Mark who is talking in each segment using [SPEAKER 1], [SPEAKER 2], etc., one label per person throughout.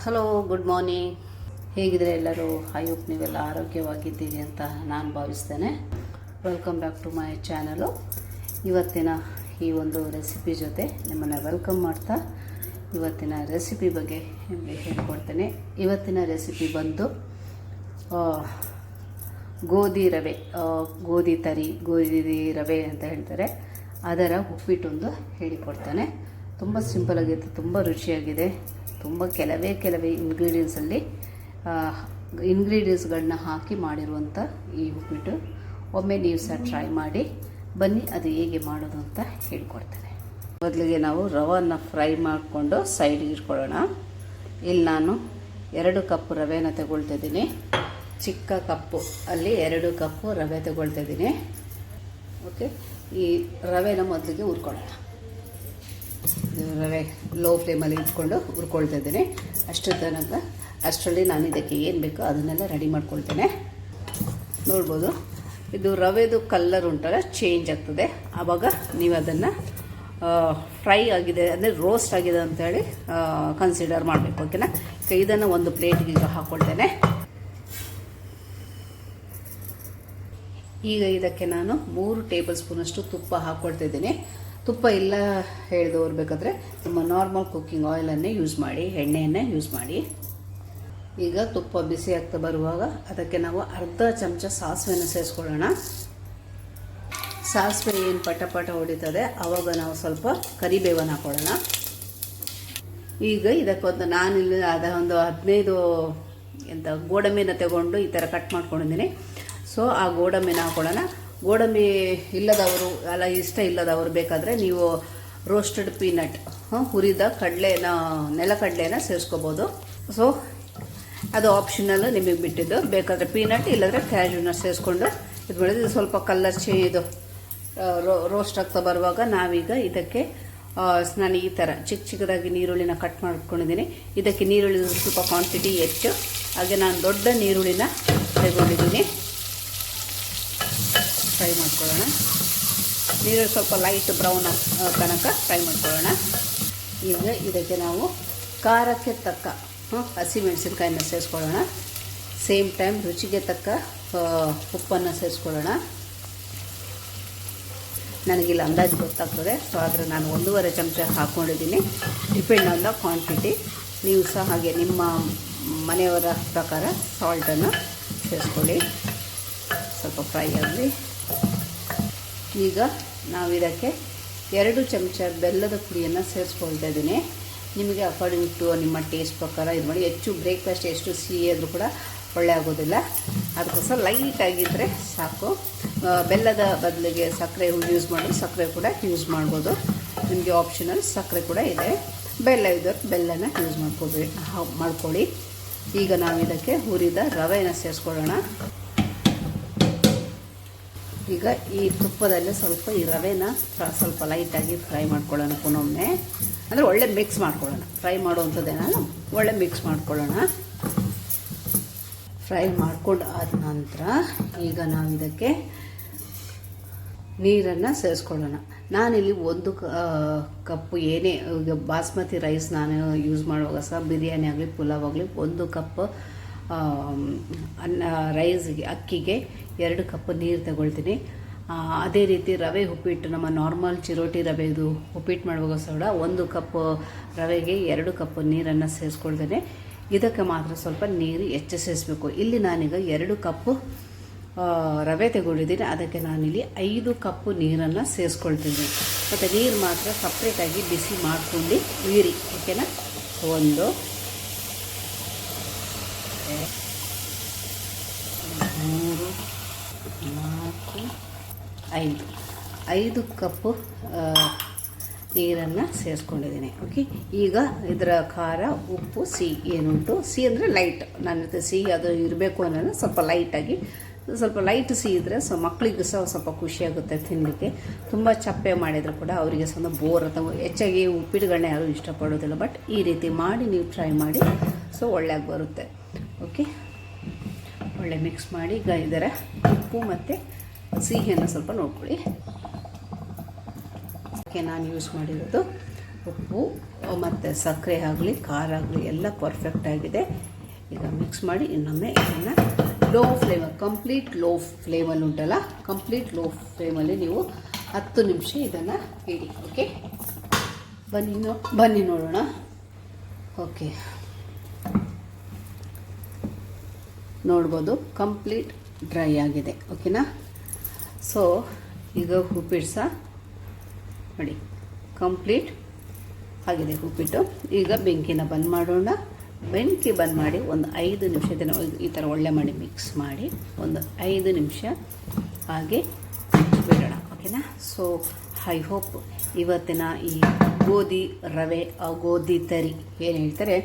[SPEAKER 1] Hello, good morning. ಹೇಗಿದ್ರೆ ಎಲ್ಲರೂ? I hope ನೀವೆಲ್ಲ ಆರೋಗ್ಯವಾಗಿದ್ದೀರಿ ಅಂತ ನಾನು ಭಾವಿಸ್ತೇನೆ. Welcome back to my channel. ಇವತ್ತಿನ ಈ ಒಂದು ರೆಸಿಪಿ ಜೊತೆ ನಿಮ್ಮನ್ನು ವೆಲ್ಕಮ್ ಮಾಡ್ತಾ ಇವತ್ತಿನ ರೆಸಿಪಿ ಬಗ್ಗೆ ನಿಮಗೆ ಹೇಳ್ಕೊಡ್ತೇನೆ. ಇವತ್ತಿನ ರೆಸಿಪಿ ಬಂದು ಗೋಧಿ ರವೆ, ಗೋಧಿ ರವೆ ಅಂತ ಹೇಳ್ತಾರೆ, ಅದರ ಉಪ್ಪಿಟ್ಟೊಂದು ಹೇಳಿಕೊಡ್ತೇನೆ. ತುಂಬ ಸಿಂಪಲ್ ಆಗಿದೆ, ತುಂಬ ರುಚಿಯಾಗಿದೆ. ತುಂಬ ಕೆಲವೇ ಇಂಗ್ರೀಡಿಯೆಂಟ್ಸ್ಗಳನ್ನ ಹಾಕಿ ಮಾಡಿರುವಂಥ ಈ ಉಪ್ಪಿಟ್ಟು ಒಮ್ಮೆ ನೀವು ಸಹ ಟ್ರೈ ಮಾಡಿ ಬನ್ನಿ. ಅದು ಹೇಗೆ ಮಾಡೋದು ಅಂತ ಹೇಳ್ಕೊಡ್ತೇನೆ. ಮೊದಲಿಗೆ ನಾವು ರವನ್ನು ಫ್ರೈ ಮಾಡಿಕೊಂಡು ಸೈಡ್ಗೆ ಇಟ್ಕೊಳ್ಳೋಣ. ಇಲ್ಲಿ ನಾನು 2 ಕಪ್ ರವೆನ ತಗೊಳ್ತಿದ್ದೀನಿ. ಚಿಕ್ಕ ಕಪ್ಪು ಅಲ್ಲಿ 2 ಕಪ್ಪು ರವೆ ತಗೊಳ್ತಿದ್ದೀನಿ. ಓಕೆ, ಈ ರವೆನ ಮೊದಲಿಗೆ ಹುರ್ಕೊಳ್ಳೋಣ. ರವೆ ಲೋ ಫ್ಲೇಮಲ್ಲಿ ಇಟ್ಕೊಂಡು ಹುರ್ಕೊಳ್ತಾ ಇದ್ದೀನಿ. ಅಷ್ಟರಲ್ಲಿ ನಾನು ಇದಕ್ಕೆ ಏನು ಬೇಕೋ ಅದನ್ನೆಲ್ಲ ರೆಡಿ ಮಾಡ್ಕೊಳ್ತೇನೆ. ನೋಡ್ಬೋದು, ಇದು ರವೆದು ಕಲ್ಲರ್ ಉಂಟಲ್ಲ ಚೇಂಜ್ ಆಗ್ತದೆ. ಆವಾಗ ನೀವು ಅದನ್ನು ಫ್ರೈ ಆಗಿದೆ ಅಂದರೆ ರೋಸ್ಟ್ ಆಗಿದೆ ಅಂತೇಳಿ ಕನ್ಸಿಡರ್ ಮಾಡಬೇಕು. ಓಕೆನಾ? ಇದನ್ನು ಒಂದು ಪ್ಲೇಟ್ಗೆ ಈಗ ಹಾಕ್ಕೊಳ್ತೇನೆ. ಈಗ ಇದಕ್ಕೆ ನಾನು 3 ಟೇಬಲ್ ಸ್ಪೂನಷ್ಟು ತುಪ್ಪ ಹಾಕ್ಕೊಳ್ತಿದ್ದೀನಿ. ತುಪ್ಪ ಇಲ್ಲ ಹೇಳಿದವ್ರು ಬೇಕಾದರೆ ನಿಮ್ಮ ನಾರ್ಮಲ್ ಕುಕ್ಕಿಂಗ್ ಆಯಿಲನ್ನೇ ಯೂಸ್ ಮಾಡಿ, ಎಣ್ಣೆಯನ್ನೇ ಯೂಸ್ ಮಾಡಿ. ಈಗ ತುಪ್ಪ ಬಿಸಿ ಆಗ್ತಾ ಬರುವಾಗ ಅದಕ್ಕೆ ನಾವು ಅರ್ಧ ಚಮಚ ಸಾಸಿವೆನ ಸೇರಿಸ್ಕೊಳ್ಳೋಣ. ಸಾಸಿವೆ ಏನು ಪಟ ಹೊಡಿತದೆ ಆವಾಗ ನಾವು ಸ್ವಲ್ಪ ಕರಿಬೇವನ್ನು ಹಾಕೊಳ್ಳೋಣ. ಈಗ ಇದಕ್ಕೊಂದು ನಾನಿಲ್ಲಿ ಒಂದು 15 ಗೋಡಂಬಿನ ತಗೊಂಡು ಈ ಥರ ಕಟ್ ಮಾಡ್ಕೊಂಡಿದ್ದೀನಿ. ಸೊ ಆ ಗೋಡಂಬಿನ ಹಾಕೊಳ್ಳೋಣ. ಗೋಡಂಬಿ ಇಲ್ಲದವರು ಇಷ್ಟ ಇಲ್ಲದವರು ಬೇಕಾದರೆ ನೀವು ರೋಸ್ಟೆಡ್ ಪೀನಟ್, ಹುರಿದ ನೆಲಕಡಲೆನ ಸೇರಿಸ್ಕೋಬೋದು. ಸೊ ಅದು ಆಪ್ಷನಲ್, ನಿಮಗೆ ಬಿಟ್ಟಿದ್ದು. ಬೇಕಾದರೆ ಪೀನಟ್ ಇಲ್ಲದ್ರೆ ಕ್ಯಾಶುನ ಸೇರಿಸ್ಕೊಂಡು ಇದು ಮಾಡಿದ್ರೆ ಸ್ವಲ್ಪ ಕಲರ್ ಇದು ರೋಸ್ಟ್ ಆಗ್ತಾ ಬರುವಾಗ ನಾವೀಗ ಇದಕ್ಕೆ ನಾನು ಈ ಥರ ಚಿಕ್ಕದಾಗಿ ನೀರುಳ್ಳಿನ ಕಟ್ ಮಾಡ್ಕೊಂಡಿದ್ದೀನಿ. ಇದಕ್ಕೆ ನೀರುಳ್ಳಿ ಸ್ವಲ್ಪ ಕ್ವಾಂಟಿಟಿ ಹೆಚ್ಚು, ಹಾಗೆ ನಾನು ದೊಡ್ಡ ನೀರುಳ್ಳಿನ ತಗೊಂಡಿದ್ದೀನಿ. ಫ್ರೈ ಮಾಡ್ಕೊಳ್ಳೋಣ. ನೀರುಳ್ಳಿ ಸ್ವಲ್ಪ ಲೈಟ್ ಬ್ರೌನ್ ತನಕ ಫ್ರೈ ಮಾಡ್ಕೊಳ್ಳೋಣ. ಈಗ ಇದಕ್ಕೆ ನಾವು ಖಾರಕ್ಕೆ ತಕ್ಕ ಹಸಿಮೆಣಸಿನ್ಕಾಯಿನ ಸೇರಿಸ್ಕೊಳ್ಳೋಣ. ಸೇಮ್ ಟೈಮ್ ರುಚಿಗೆ ತಕ್ಕ ಉಪ್ಪನ್ನು ಸೇರಿಸ್ಕೊಳ್ಳೋಣ. ನನಗಿಲ್ಲ ಅಂದಾಜು ಗೊತ್ತಾಗ್ತದೆ. ಸೊ ಆದರೆ ನಾನು 1.5 ಚಮಚ ಹಾಕ್ಕೊಂಡಿದ್ದೀನಿ. Depend on the quantity. ನೀವು ಸಹ ಹಾಗೆ ನಿಮ್ಮ ಮನೆಯವರ ಪ್ರಕಾರ ಸಾಲ್ಟನ್ನು ಸೇರಿಸ್ಕೊಳ್ಳಿ. ಸ್ವಲ್ಪ ಫ್ರೈ ಆಗಲಿ. ಈಗ ನಾವು ಇದಕ್ಕೆ 2 ಚಮಚ ಬೆಲ್ಲದ ಪುಡಿಯನ್ನು ಸೇರಿಸ್ಕೊಳ್ತಾ ಇದ್ದೀನಿ. ನಿಮಗೆ ಅಕಾರ್ಡಿಂಗ್ ಟು ನಿಮ್ಮ ಟೇಸ್ಟ್ ಪ್ರಕಾರ ಇದು ಮಾಡಿ. ಹೆಚ್ಚು ಬ್ರೇಕ್ಫಾಸ್ಟ್ ಎಷ್ಟು ಸಿಹಿ ಆದರೂ ಕೂಡ ಒಳ್ಳೆ ಆಗೋದಿಲ್ಲ. ಅದಕ್ಕೋಸ್ಕರ ಲೈಟಾಗಿದ್ದರೆ ಸಾಕು. ಬೆಲ್ಲದ ಬದಲಿಗೆ ಸಕ್ಕರೆ ಯೂಸ್ ಮಾಡಿ, ಸಕ್ಕರೆ ಕೂಡ ಯೂಸ್ ಮಾಡ್ಬೋದು. ನಿಮಗೆ ಆಪ್ಷನಲ್ ಸಕ್ಕರೆ ಕೂಡ ಇದೆ. ಬೆಲ್ಲ ಇದ್ದವ್ರು ಬೆಲ್ಲನ ಯೂಸ್ ಮಾಡ್ಕೊಳ್ಳಿ. ಈಗ ನಾವು ಇದಕ್ಕೆ ಹುರಿದ ರವೆನ ಸೇರಿಸ್ಕೊಳ್ಳೋಣ. ಈಗ ಈ ತುಪ್ಪದಲ್ಲಿ ಸ್ವಲ್ಪ ಈ ರವೆನ ಸ್ವಲ್ಪ ಲೈಟಾಗಿ ಫ್ರೈ ಮಾಡ್ಕೊಳ್ಳೋಣ. ಪುನೊಮ್ಮೆ ಅಂದರೆ ಒಳ್ಳೆ ಮಿಕ್ಸ್ ಮಾಡ್ಕೊಳ್ಳೋಣ. ಫ್ರೈ ಮಾಡುವಂಥದ್ದೇನಲ್ಲ, ಒಳ್ಳೆ ಮಿಕ್ಸ್ ಮಾಡ್ಕೊಳ್ಳೋಣ. ಫ್ರೈ ಮಾಡ್ಕೊಂಡು ಆದ ನಂತರ ಈಗ ನಾವು ಇದಕ್ಕೆ ನೀರನ್ನು ಸೇರಿಸ್ಕೊಳ್ಳೋಣ. ನಾನಿಲ್ಲಿ 1 ಕಪ್ಪು ಏನೇ ಬಾಸ್ಮತಿ ರೈಸ್ ನಾನು ಯೂಸ್ ಮಾಡುವಾಗ ಸಹ ಬಿರಿಯಾನಿ ಆಗಲಿ ಪುಲಾವ್ ಆಗಲಿ 1 ಕಪ್ ಅಕ್ಕಿಗೆ 2 ಕಪ್ ನೀರು ತಗೊಳ್ತೀನಿ. ಅದೇ ರೀತಿ ರವೆ ಉಪ್ಪಿಟ್ಟು, ನಮ್ಮ ನಾರ್ಮಲ್ ಚಿರೋಟಿ ರವೆದು ಉಪ್ಪಿಟ್ಟು ಮಾಡುವಾಗ ಸಹ 1 ಕಪ್ ರವೆಗೆ 2 ಕಪ್ ನೀರನ್ನು ಸೇರಿಸ್ಕೊಳ್ತೇನೆ. ಇದಕ್ಕೆ ಮಾತ್ರ ಸ್ವಲ್ಪ ನೀರು ಹೆಚ್ಚು ಸೇರಿಸಬೇಕು. ಇಲ್ಲಿ ನಾನೀಗ 2 ಕಪ್ಪು ರವೆ ತಗೊಂಡಿದ್ದೀನಿ. ಅದಕ್ಕೆ ನಾನಿಲ್ಲಿ 5 ಕಪ್ಪು ನೀರನ್ನು ಸೇರಿಸ್ಕೊಳ್ತೀನಿ. ಮತ್ತು ನೀರು ಮಾತ್ರ ಸಪ್ರೇಟಾಗಿ ಬಿಸಿ ಮಾಡ್ಕೊಂಡು ಇರಿ. ಓಕೆನಾ? 1 2 3 4 5 ಕಪ್ಪು ನೀರನ್ನು ಸೇರಿಸ್ಕೊಂಡಿದ್ದೀನಿ. ಓಕೆ, ಈಗ ಇದರ ಖಾರ, ಉಪ್ಪು, ಸಿಹಿ ಏನುಂಟು, ಸಿಹಿ ಅಂದರೆ ಲೈಟ್, ನನ್ನ ಸಿಹಿ ಅದು ಇರಬೇಕು ಅನ್ನೋದು ಸ್ವಲ್ಪ ಲೈಟಾಗಿ, ಸ್ವಲ್ಪ ಲೈಟ್ ಸಿಹಿ ಇದ್ದರೆ ಮಕ್ಕಳಿಗೂ ಸಹ ಸ್ವಲ್ಪ ಖುಷಿಯಾಗುತ್ತೆ ತಿನ್ನಲಿಕ್ಕೆ. ತುಂಬ ಚಪ್ಪೆ ಮಾಡಿದರೂ ಕೂಡ ಅವರಿಗೆ ಸ್ವಲ್ಪ ಬೋರ್ ಅಥವಾ ಹೆಚ್ಚಾಗಿ ಉಪ್ಪಿಟ್ಟುಗಳನ್ನ ಯಾರೂ ಇಷ್ಟಪಡೋದಿಲ್ಲ. ಬಟ್ ಈ ರೀತಿ ಮಾಡಿ ನೀವು ಟ್ರೈ ಮಾಡಿ, ಸೊ ಒಳ್ಳೆಯಾಗಿ ಬರುತ್ತೆ. ಓಕೆ, ಒಳ್ಳೆ ಮಿಕ್ಸ್ ಮಾಡಿ. ಈಗ ಇದರ ಉಪ್ಪು ಮತ್ತು ಸಿಹಿಯನ್ನು ಸ್ವಲ್ಪ ನೋಡ್ಕೊಳ್ಳಿ. ಓಕೆ, ನಾನು ಯೂಸ್ ಮಾಡಿರೋದು ಉಪ್ಪು ಮತ್ತು ಸಕ್ಕರೆ ಆಗಲಿ ಖಾರ ಆಗಲಿ ಎಲ್ಲ ಪರ್ಫೆಕ್ಟ್ ಆಗಿದೆ. ಈಗ ಮಿಕ್ಸ್ ಮಾಡಿ ಇನ್ನೊಮ್ಮೆ ಇದನ್ನು ಲೋ ಫ್ಲೇಮ್, ಕಂಪ್ಲೀಟ್ ಲೋ ಫ್ಲೇಮಲ್ಲಿ ಉಂಟಲ್ಲ, ಕಂಪ್ಲೀಟ್ ಲೋ ಫ್ಲೇಮಲ್ಲಿ ನೀವು 10 ನಿಮಿಷ ಇದನ್ನು ಇಡಿ. ಓಕೆ, ಬನ್ನಿ ನೋಡೋಣ. ಓಕೆ, ನೋಡ್ಬೋದು ಕಂಪ್ಲೀಟ್ ಡ್ರೈ ಆಗಿದೆ. ಓಕೆನಾ? ಸೊ ಈಗ ಉಪ್ಪಿಟ್ಟು ಸಹ ನೋಡಿ ಕಂಪ್ಲೀಟ್ ಆಗಿದೆ ಉಪ್ಪಿಟ್ಟು. ಈಗ ಬೆಂಕಿನ ಬಂದ್ ಮಾಡೋಣ. ಬೆಂಕಿ ಬಂದ್ ಮಾಡಿ ಒಂದು 5 ನಿಮಿಷ ಈ ಥರ ಒಳ್ಳೆ ಮಾಡಿ ಮಿಕ್ಸ್ ಮಾಡಿ ಒಂದು 5 ನಿಮಿಷ ಹಾಗೆ ಬಿಡೋಣ. ಓಕೆನಾ? ಸೊ ಐ ಹೋಪ್ ಇವತ್ತಿನ ಈ ಗೋಧಿ ರವೆ ಗೋಧಿ ತರಿ ಏನು ಹೇಳ್ತಾರೆ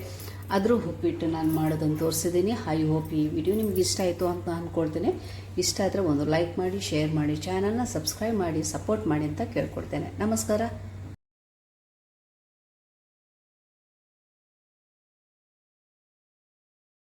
[SPEAKER 1] ಅದ್ರ ಉಪ್ಪಿಟ್ಟು ನಾನು ಮಾಡೋದನ್ನು ತೋರಿಸಿದ್ದೀನಿ. ಐ ಹೋಪ್ ಈ ವಿಡಿಯೋ ನಿಮ್ಗೆ ಇಷ್ಟ ಆಯಿತು ಅಂತ ಅಂದ್ಕೊಳ್ತೇನೆ. ಇಷ್ಟ ಆದರೆ ಒಂದು ಲೈಕ್ ಮಾಡಿ, ಶೇರ್ ಮಾಡಿ, ಚಾನಲ್ನ ಸಬ್ಸ್ಕ್ರೈಬ್ ಮಾಡಿ, ಸಪೋರ್ಟ್ ಮಾಡಿ ಅಂತ ಕೇಳ್ಕೊಳ್ತೇನೆ. ನಮಸ್ಕಾರ.